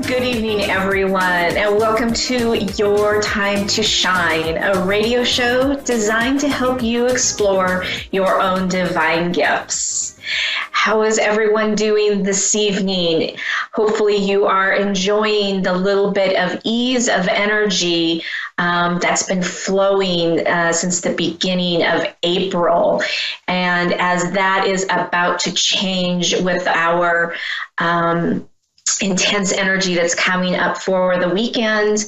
Good evening, everyone, and welcome to Your Time to Shine, a radio show designed to help you explore your own divine gifts. How is everyone doing this evening? Hopefully you are enjoying the little bit of ease of energy that's been flowing since the beginning of April. And as that is about to change with our intense energy that's coming up for the weekend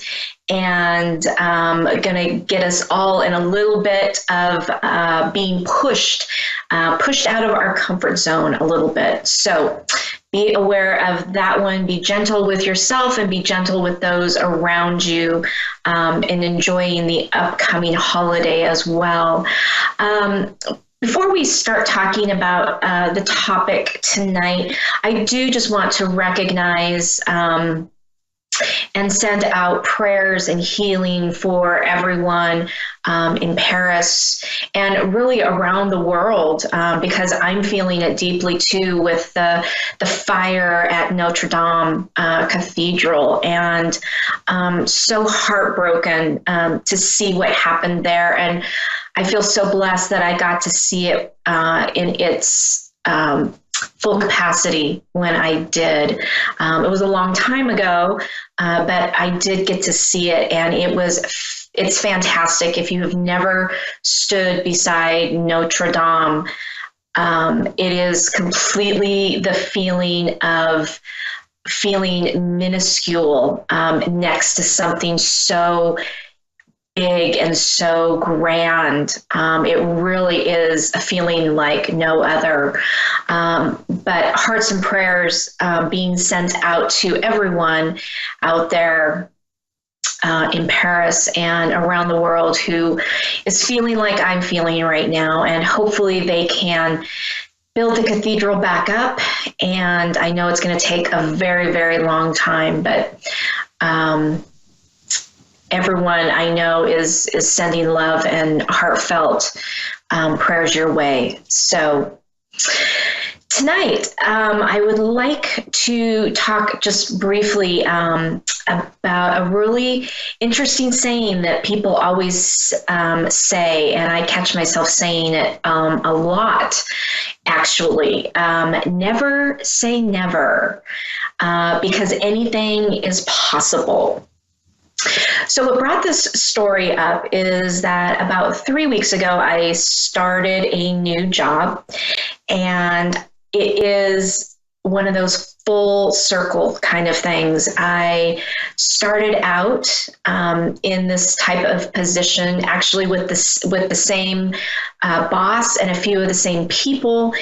and going to get us all in a little bit of being pushed out of our comfort zone a little bit. So be aware of that one. Be gentle with yourself and be gentle with those around you, and enjoying the upcoming holiday as well. Before we start talking about the topic tonight, I do just want to recognize and send out prayers and healing for everyone in Paris and really around the world, because I'm feeling it deeply too with the fire at Notre Dame Cathedral, and so heartbroken to see what happened there. And I feel so blessed that I got to see it in its full capacity when I did. It was a long time ago, but I did get to see it, and it's fantastic. If you have never stood beside Notre Dame, it is completely the feeling of feeling minuscule next to something so big and so grand. It really is a feeling like no other. But hearts and prayers being sent out to everyone out there in Paris and around the world who is feeling like I'm feeling right now. And hopefully they can build the cathedral back up. And I know it's going to take a very, very long time, but everyone I know is sending love and heartfelt prayers your way. So tonight, I would like to talk just briefly about a really interesting saying that people always say, and I catch myself saying it a lot, actually. Never say never, because anything is possible. So what brought this story up is that about 3 weeks ago, I started a new job, and it is one of those full circle kind of things. I started out in this type of position, actually with the same boss and a few of the same people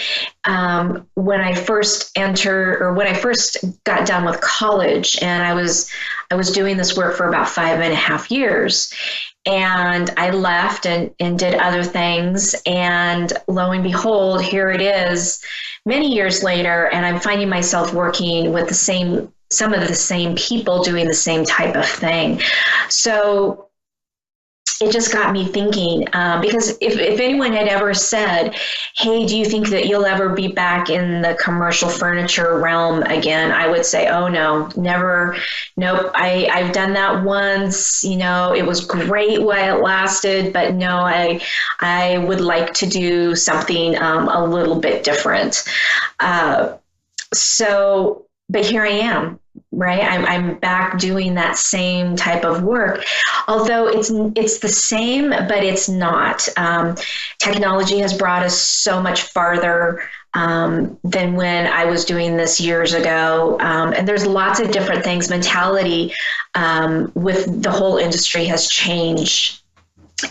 when I first got done with college, and I was doing this work for about 5.5 years. And I left and did other things. And lo and behold, here it is many years later, and I'm finding myself working with some of the same people doing the same type of thing. So it just got me thinking, because if anyone had ever said, hey, do you think that you'll ever be back in the commercial furniture realm again? I would say, oh, no, never. Nope. I've done that once. It was great while it lasted, but no, I would like to do something a little bit different. But here I am. Right, I'm back doing that same type of work, although it's the same, but it's not. Technology has brought us so much farther than when I was doing this years ago, and there's lots of different things. Mentality with the whole industry has changed.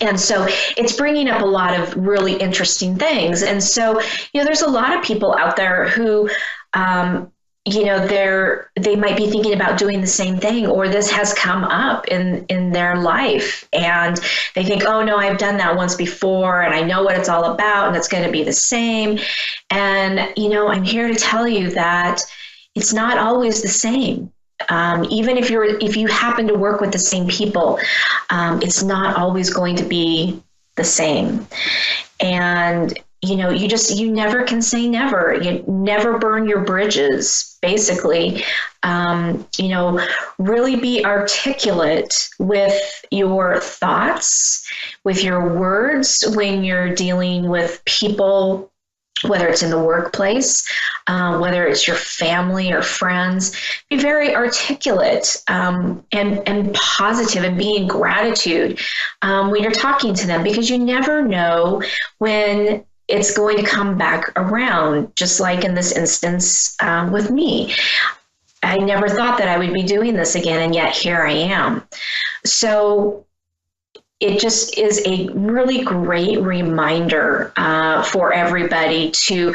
And so it's bringing up a lot of really interesting things. And so, there's a lot of people out there who they might be thinking about doing the same thing, or this has come up in their life, and they think, oh no, I've done that once before, and I know what it's all about, and it's going to be the same. And, I'm here to tell you that it's not always the same. Even if you happen to work with the same people, it's not always going to be the same. And you never can say never. You never burn your bridges, basically. Really be articulate with your thoughts, with your words when you're dealing with people, whether it's in the workplace, whether it's your family or friends. Be very articulate and positive, and be in gratitude when you're talking to them, because you never know when it's going to come back around, just like in this instance with me. I never thought that I would be doing this again, and yet here I am. So it just is a really great reminder for everybody to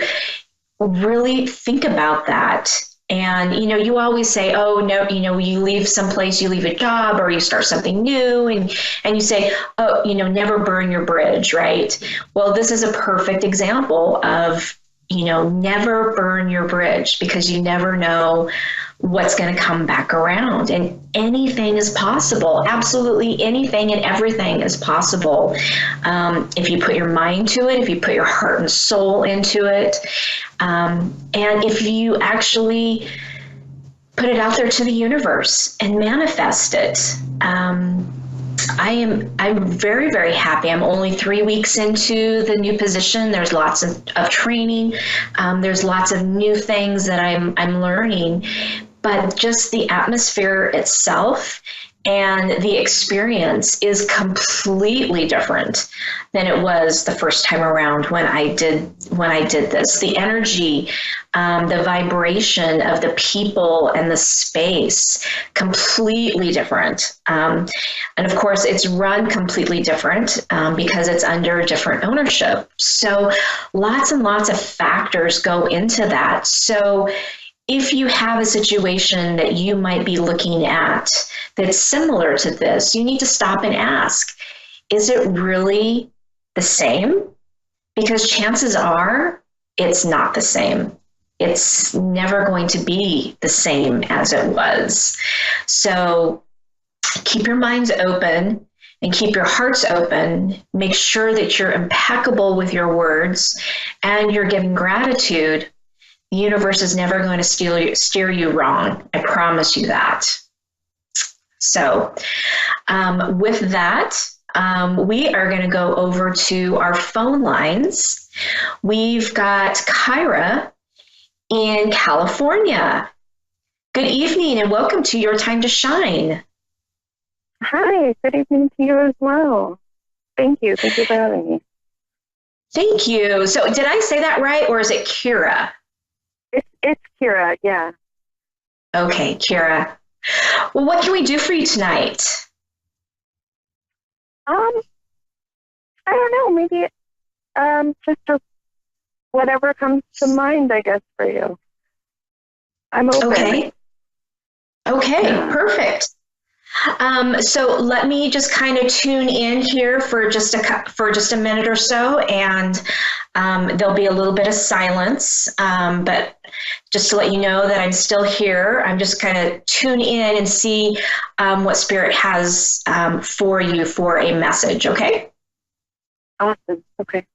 really think about that. And, you always say, oh, no, you leave someplace, you leave a job or you start something new, and you say, oh, never burn your bridge, right? Well, this is a perfect example of, never burn your bridge, because you never know what's going to come back around, and anything is possible. Absolutely anything and everything is possible. If you put your mind to it, if you put your heart and soul into it, and if you actually put it out there to the universe and manifest it. I'm very, very happy. I'm only 3 weeks into the new position. There's lots of training. There's lots of new things that I'm learning, but just the atmosphere itself and the experience is completely different than it was the first time around when I did this. The energy, the vibration of the people and the space, completely different. And of course, it's run completely different because it's under different ownership. So lots and lots of factors go into that. So if you have a situation that you might be looking at that's similar to this, you need to stop and ask, is it really the same? Because chances are it's not the same. It's never going to be the same as it was. So keep your minds open and keep your hearts open. Make sure that you're impeccable with your words and you're giving gratitude. The universe is never going to steer you wrong. I promise you that. So with that, we are going to go over to our phone lines. We've got Kyra in California. Good evening and welcome to Your Time to Shine. Hi, good evening to you as well. Thank you. Thank you for having me. Thank you. So did I say that right, or is it Kira? It's Kira, yeah. Okay, Kira. Well, what can we do for you tonight? I don't know, maybe whatever comes to mind, I guess, for you. I'm open. Okay, Yeah. perfect. So let me just kind of tune in here for just a minute or so, and there'll be a little bit of silence, but just to let you know that I'm still here. I'm just kind of tune in and see what Spirit has for you for a message, okay? Awesome. Okay.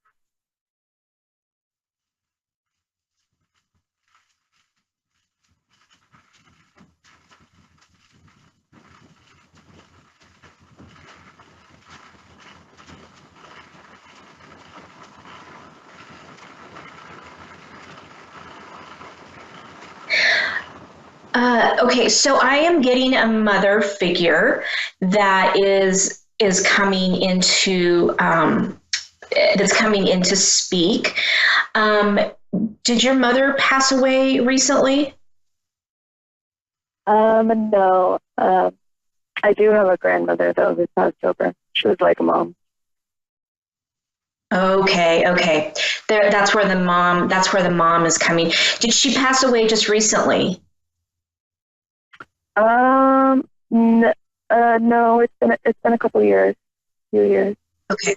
Okay, so I am getting a mother figure that is coming into that's coming in to speak. Did your mother pass away recently? No. I do have a grandmother though this October. She was like a mom. Okay. That's where the mom is coming. Did she pass away just recently? No, it's been a couple years, few years. Okay.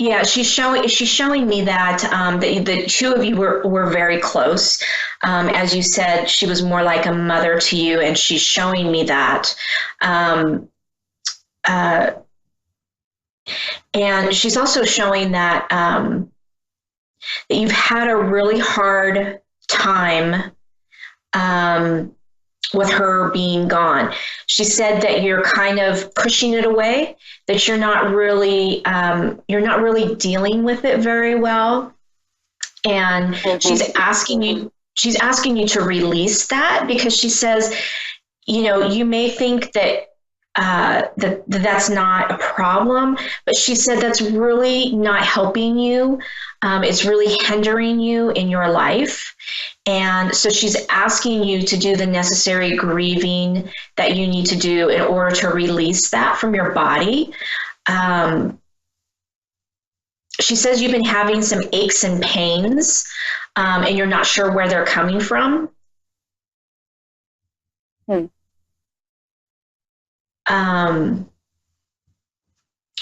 Yeah, she's showing me that the two of you were very close. As you said, she was more like a mother to you, and she's showing me that. Um, uh, and she's also showing that you've had a really hard time um, with her being gone. She said that you're kind of pushing it away, that you're not really dealing with it very well, and she's asking you to release that, because she says, you may think that's not a problem, but she said that's really not helping you. It's really hindering you in your life. And so she's asking you to do the necessary grieving that you need to do in order to release that from your body. She says you've been having some aches and pains, and you're not sure where they're coming from. Hmm.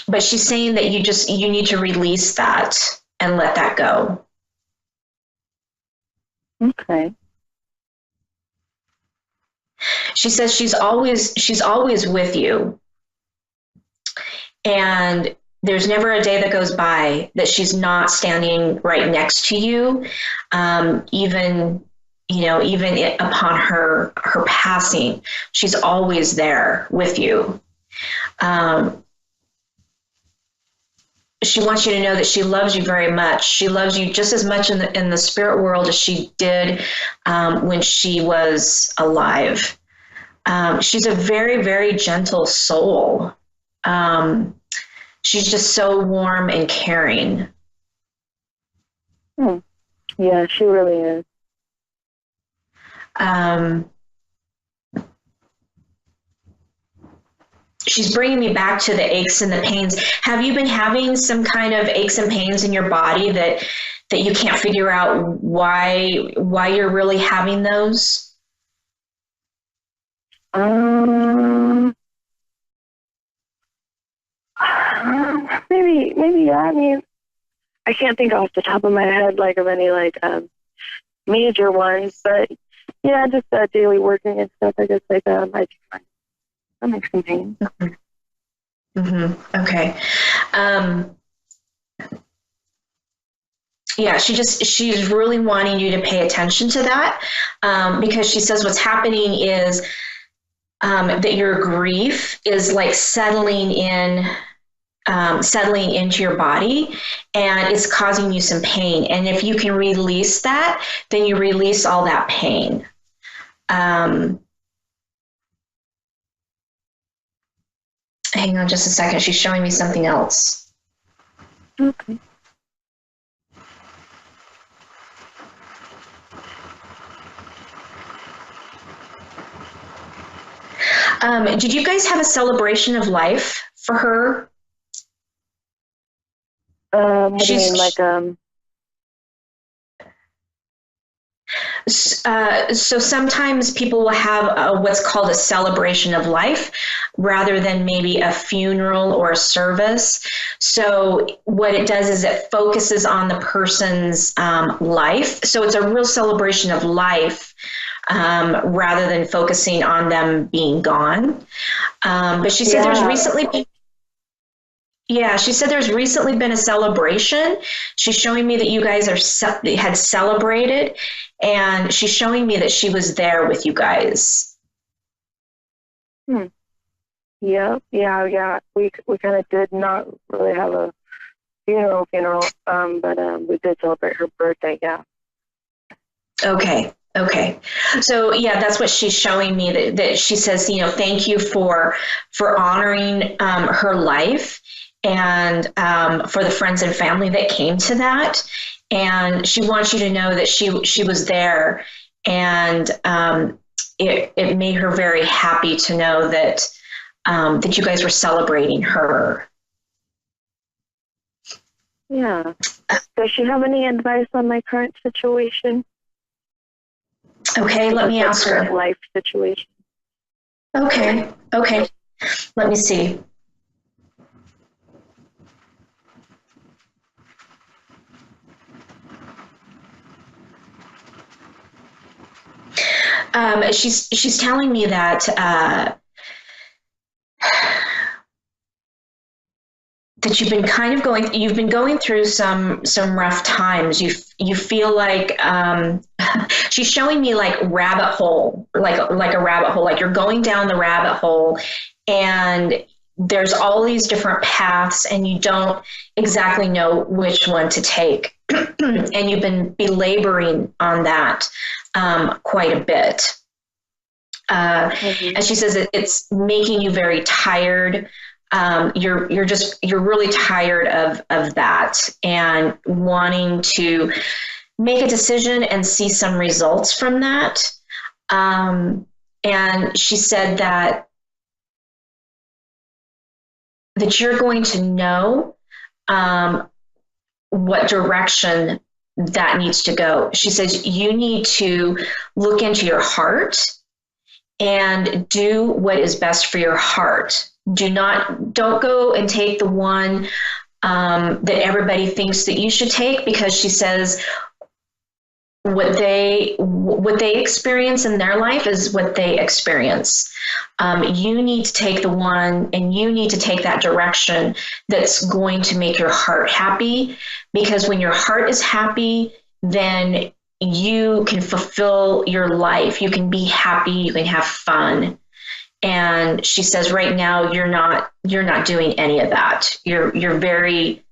But she's saying that you need to release that and let that go. Okay. She says she's always with you, and there's never a day that goes by that she's not standing right next to you, even upon her passing, she's always there with you. She wants you to know that she loves you very much. She loves you just as much in the spirit world as she did when she was alive. She's a very, very gentle soul. She's just so warm and caring. Yeah, she really is. She's bringing me back to the aches and the pains. Have you been having some kind of aches and pains in your body that you can't figure out why you're really having those? Maybe, yeah. I mean, I can't think off the top of my head of any major ones, but yeah, just daily working and stuff. I guess I do that makes some pain. Mm-hmm. Okay. Yeah, she's really wanting you to pay attention to that, because she says what's happening is that your grief is like settling into your body, and it's causing you some pain. And if you can release that, then you release all that pain. Hang on just a second. She's showing me something else. Okay. Did you guys have a celebration of life for her? What do you mean, So sometimes people will have what's called a celebration of life rather than maybe a funeral or a service. So what it does is it focuses on the person's life. So it's a real celebration of life rather than focusing on them being gone. But she said there's recently been a celebration. She's showing me that you guys had celebrated, and she's showing me that she was there with you guys. Yeah. We kind of did not really have a funeral, but we did celebrate her birthday. Yeah. Okay. So yeah, that's what she's showing me, that she says, thank you for honoring her life, and for the friends and family that came to that. And she wants you to know that she was there, and it made her very happy to know that you guys were celebrating her. Yeah. Does she have any advice on my current situation? Okay, let me ask her. Life situation. Okay. Let me see. She's telling me that that you've been going through some rough times. You feel like she's showing me like rabbit hole, like a rabbit hole, like you're going down the rabbit hole, and there's all these different paths, and you don't exactly know which one to take, and you've been belaboring on that quite a bit. And she says it's making you very tired. You're really tired of that and wanting to make a decision and see some results from that. And she said that you're going to know what direction that needs to go. She says you need to look into your heart and do what is best for your heart. Don't go and take the one that everybody thinks that you should take, because she says what they experience in their life is what they experience. You need to take the one, and you need to take that direction that's going to make your heart happy, because when your heart is happy, then you can fulfill your life. You can be happy. You can have fun. And she says right now you're not doing any of that. You're very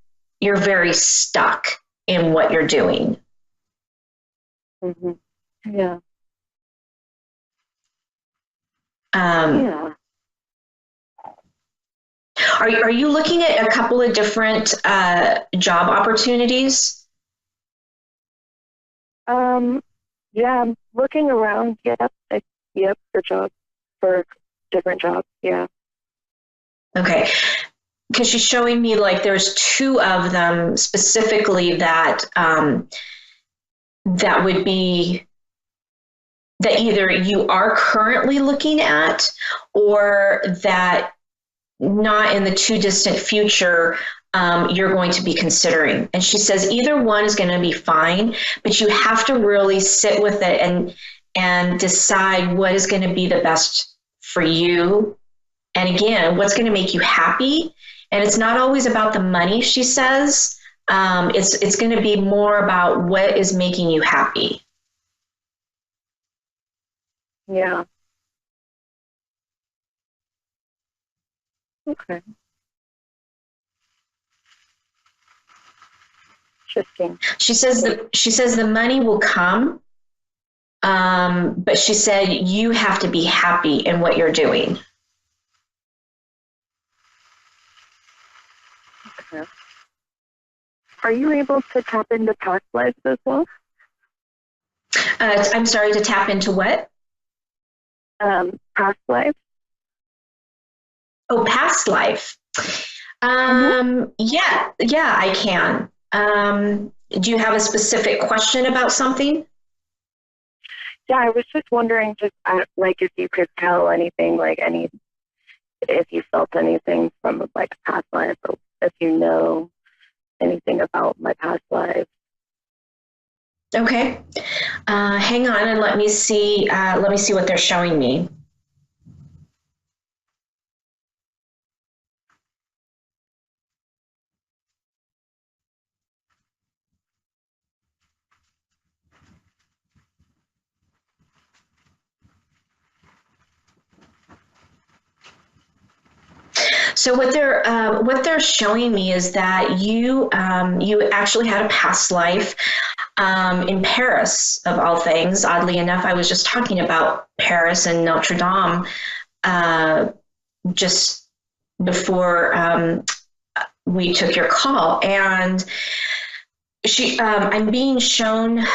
stuck in what you're doing. Mm-hmm. Yeah. Yeah. Are you looking at a couple of different job opportunities? Yeah, I'm looking around. Yep, for different jobs. Yeah. Okay. Because she's showing me like there's two of them specifically that that would be that either you are currently looking at, or that not in the too distant future you're going to be considering. And she says either one is going to be fine, but you have to really sit with it and decide what is going to be the best for you. And again, what's going to make you happy. And it's not always about the money, she says. It's going to be more about what is making you happy. Yeah. Okay. Interesting. She says the money will come, but she said you have to be happy in what you're doing. Okay. Are you able to tap into past lives as well? I'm sorry, to tap into what? Past life. Oh, past life. Yeah, I can. Do you have a specific question about something? Yeah, I was just wondering, like if you could tell anything, if you felt anything from like past life, or if you know anything about my past life. Okay. Hang on and let me see what they're showing me. So what they're showing me is that you actually had a past life in Paris, of all things. Oddly enough, I was just talking about Paris and Notre Dame just before we took your call, and I'm being shown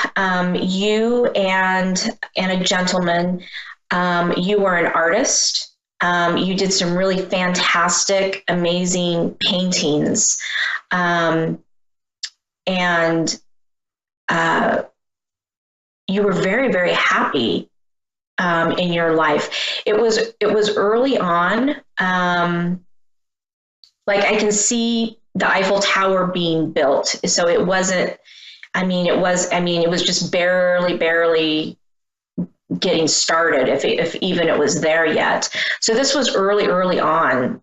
you and a gentleman. You are an artist. You did some really fantastic, amazing paintings, and you were very, very happy in your life. It was early on. Like I can see the Eiffel Tower being built, so it wasn't. It was just barely getting started, if even it was there yet. So this was early on,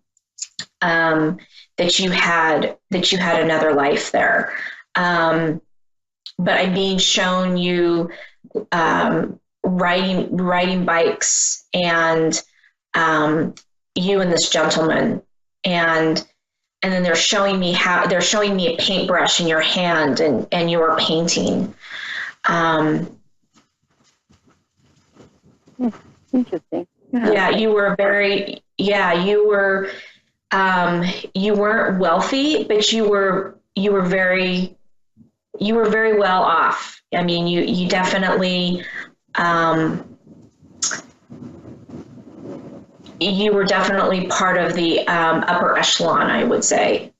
that you had another life there. But I'm being shown you riding bikes, and you and this gentleman, and then they're showing me a paintbrush in your hand, and you are painting. Interesting. Yeah, you were you weren't wealthy, but you were very well off. I mean, you definitely, you were definitely part of the upper echelon, I would say.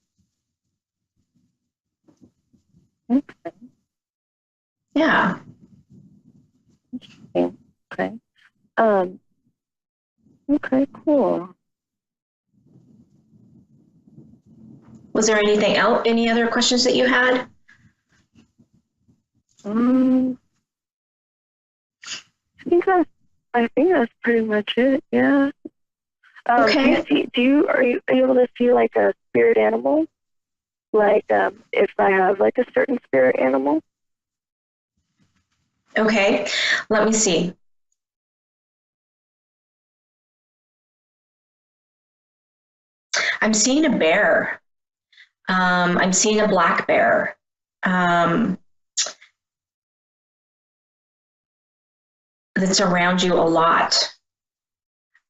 Okay. Yeah. Okay. Okay, cool. Was there anything else? Any other questions that you had? I think that's pretty much it. Yeah. Okay. Are you able to see like a spirit animal? Like, if I have like a certain spirit animal? Okay. Let me see. I'm seeing a bear. I'm seeing a black bear. That's around you a lot.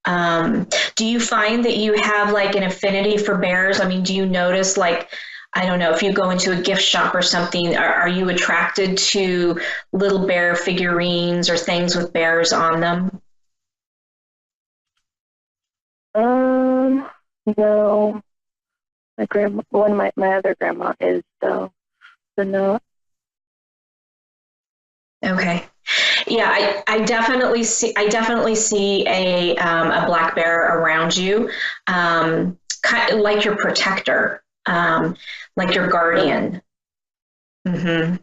Do you find that you have like an affinity for bears? I mean, do you notice, like, I don't know, if you go into a gift shop or something, are you attracted to little bear figurines or things with bears on them? No. My grandma, my other grandma is, so no. Okay. Yeah, I definitely see a black bear around you, kind of like your protector, like your guardian. Mm-hmm.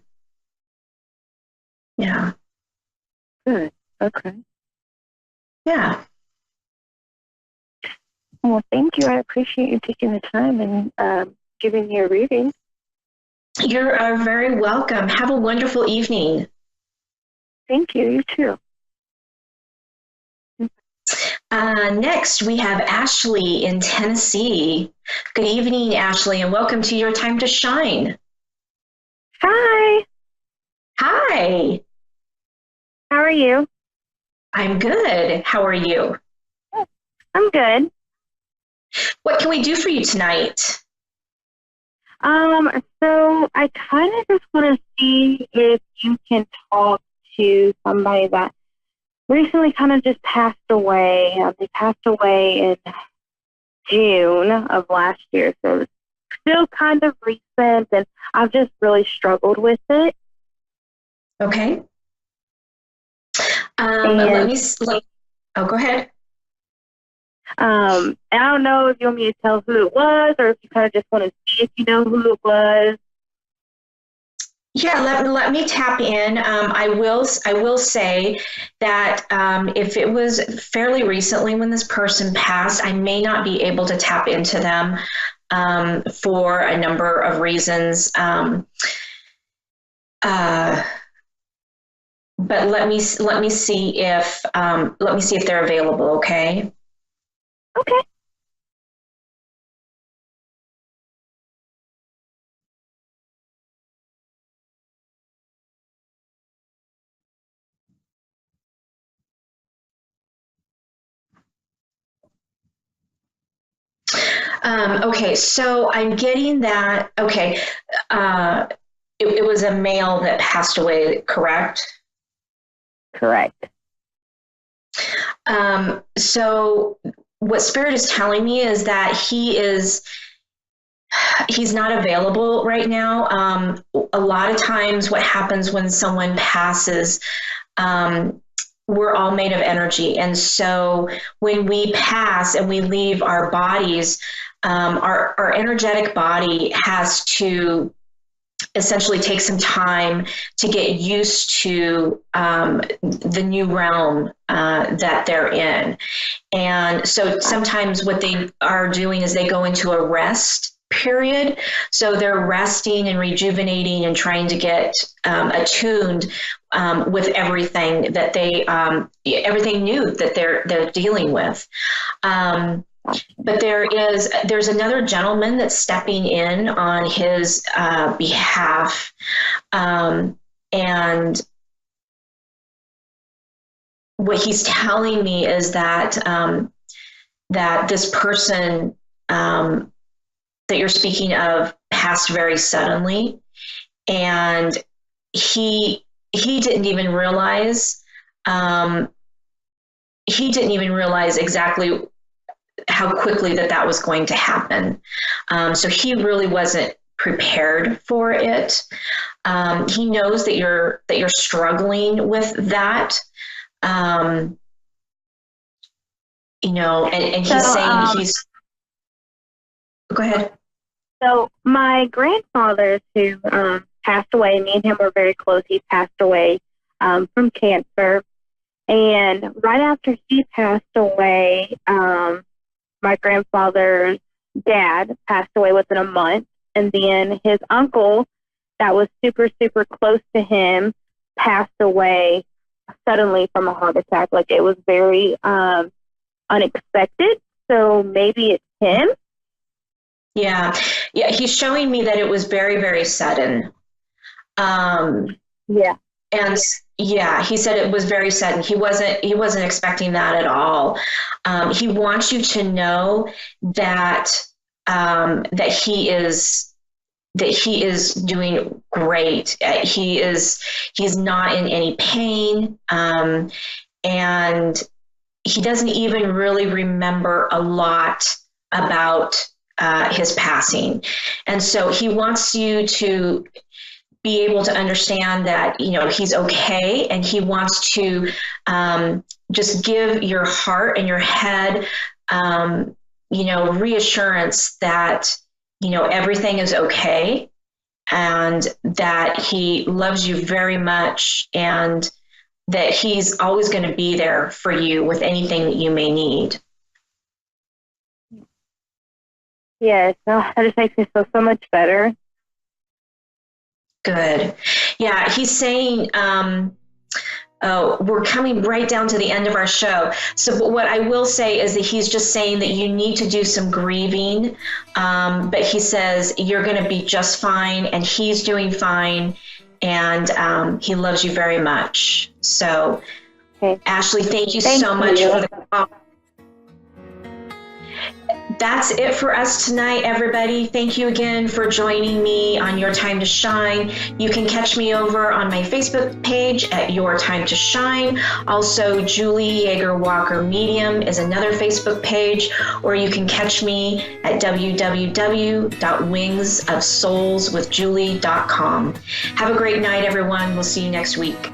Yeah. Good. Okay. Yeah. Well, thank you. I appreciate you taking the time and giving me a reading. You're very welcome. Have a wonderful evening. Thank you. You too. Next, we have Ashley in Tennessee. Good evening, Ashley, and welcome to Your Time to Shine. Hi. Hi. How are you? I'm good. How are you? I'm good. What can we do for you tonight? So I kind of just want to see if you can talk to somebody that recently kind of just passed away. They passed away in June of last year, so it's still kind of recent, and I've just really struggled with it. Okay. Oh, go ahead. I don't know if you want me to tell who it was, or if you kind of just want to see if you know who it was. Yeah, let me tap in. I will say that if it was fairly recently when this person passed, I may not be able to tap into them for a number of reasons. But let me see if they're available. Okay. Okay. Okay, so I'm getting that. Okay, it was a male that passed away, correct? Correct. So what Spirit is telling me is that he's not available right now. A lot of times what happens when someone passes, we're all made of energy. And so when we pass and we leave our bodies, our energetic body has to essentially take some time to get used to the new realm that they're in. And so sometimes what they are doing is they go into a rest period. So they're resting and rejuvenating and trying to get attuned with everything that everything new that they're dealing with. But there's another gentleman that's stepping in on his behalf, and what he's telling me is that that this person that you're speaking of passed very suddenly, and he didn't even realize exactly how quickly that was going to happen. So he really wasn't prepared for it. He knows that you're struggling with that. And he's saying go ahead. So my grandfather, who passed away, me and him were very close. He passed away from cancer. And right after he passed away, my grandfather's dad passed away within a month. And then his uncle, that was super, super close to him, passed away suddenly from a heart attack. Like, it was very unexpected. So maybe it's him. Yeah. He's showing me that it was very, very sudden. Yeah. And yeah, he said it was very sudden. He wasn't expecting that at all. He wants you to know that that he is doing great. He's not in any pain, and he doesn't even really remember a lot about his passing. And so he wants you to be able to understand that, he's okay, and he wants to just give your heart and your head, reassurance that, everything is okay, and that he loves you very much, and that he's always going to be there for you with anything that you may need. Yes, that just makes me feel so much better. Good. Yeah, he's saying, we're coming right down to the end of our show. So what I will say is that he's just saying that you need to do some grieving, but he says you're going to be just fine, and he's doing fine, and he loves you very much. So, okay. Ashley, thank you so much for the call. That's it for us tonight, everybody. Thank you again for joining me on Your Time to Shine. You can catch me over on my Facebook page at Your Time to Shine. Also, Julie YeagerWalker Medium is another Facebook page, or you can catch me at www.wingsofsoulswithjulie.com. Have a great night, everyone. We'll see you next week.